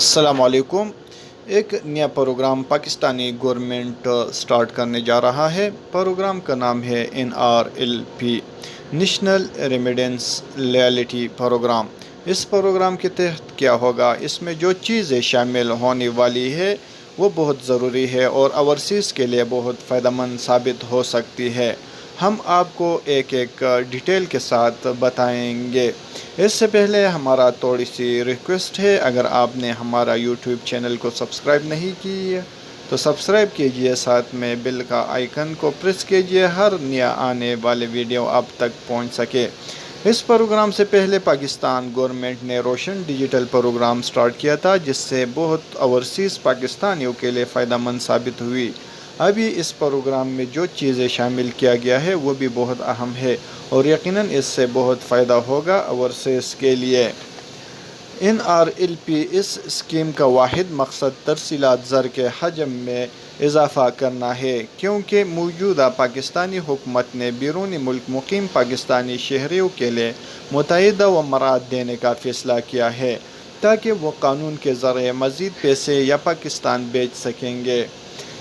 السلام علیکم۔ ایک نیا پروگرام پاکستانی گورنمنٹ سٹارٹ کرنے جا رہا ہے۔ پروگرام کا نام ہے NRLP نیشنل ریمیڈینس لائلٹی پروگرام۔ اس پروگرام کے تحت کیا ہوگا، اس میں جو چیزیں شامل ہونے والی ہے وہ بہت ضروری ہے اور اوورسیز کے لیے بہت فائدہ مند ثابت ہو سکتی ہے۔ ہم آپ کو ایک ایک ڈیٹیل کے ساتھ بتائیں گے۔ اس سے پہلے ہمارا تھوڑی سی ریکویسٹ ہے، اگر آپ نے ہمارا یوٹیوب چینل کو سبسکرائب نہیں کی تو سبسکرائب کیجئے، ساتھ میں بیل کا آئیکن کو پریس کیجئے، ہر نیا آنے والے ویڈیو آپ تک پہنچ سکے۔ اس پروگرام سے پہلے پاکستان گورنمنٹ نے روشن ڈیجیٹل پروگرام سٹارٹ کیا تھا، جس سے بہت اوورسیز پاکستانیوں کے لیے فائدہ مند ثابت ہوئی۔ ابھی اس پروگرام میں جو چیزیں شامل کیا گیا ہے وہ بھی بہت اہم ہے اور یقیناً اس سے بہت فائدہ ہوگا اوورسیز کے لیے۔ NRLP اس اسکیم کا واحد مقصد ترسیلات زر کے حجم میں اضافہ کرنا ہے، کیونکہ موجودہ پاکستانی حکومت نے بیرون ملک مقیم پاکستانی شہریوں کے لیے متعدد ومرات دینے کا فیصلہ کیا ہے، تاکہ وہ قانون کے ذریعے مزید پیسے یا پاکستان بھیج سکیں گے۔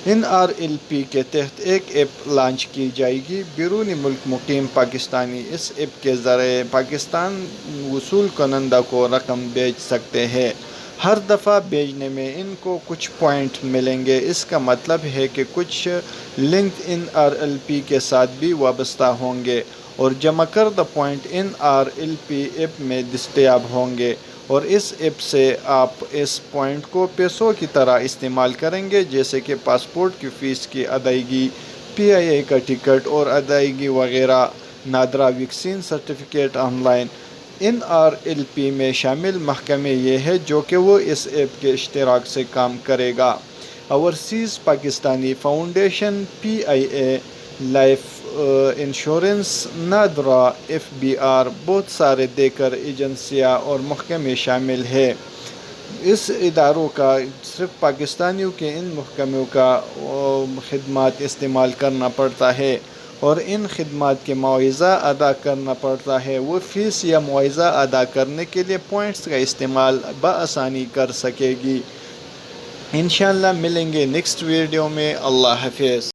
NRLP کے تحت ایک ایپ لانچ کی جائے گی۔ بیرون ملک مقیم پاکستانی اس ایپ کے ذریعے پاکستان وصول کنندہ کو رقم بھیج سکتے ہیں۔ ہر دفعہ بھیجنے میں ان کو کچھ پوائنٹ ملیں گے۔ اس کا مطلب ہے کہ کچھ لنک NRLP کے ساتھ بھی وابستہ ہوں گے اور جمع کردہ پوائنٹ NRLP ایپ میں دستیاب ہوں گے، اور اس ایپ سے آپ اس پوائنٹ کو پیسوں کی طرح استعمال کریں گے، جیسے کہ پاسپورٹ کی فیس کی ادائیگی، PIA کا ٹکٹ اور ادائیگی وغیرہ۔ NADRA vaccine certificate on line. NRLP میں شامل محکمے یہ ہے جو کہ وہ اس ایپ کے اشتراک سے کام کرے گا: overseas Pakistani foundation, PIA، life insurance, NADRA, FBR، بہت سارے دیگر ایجنسیاں اور محکمے شامل ہیں۔ اس اداروں کا صرف پاکستانیوں کے ان محکموں کا خدمات استعمال کرنا پڑتا ہے اور ان خدمات کے معاوضہ ادا کرنا پڑتا ہے۔ وہ فیس یا معاوضہ ادا کرنے کے لیے پوائنٹس کا استعمال بآسانی کر سکے گی۔ انشاءاللہ ملیں گے نیکسٹ ویڈیو میں۔ اللہ حافظ۔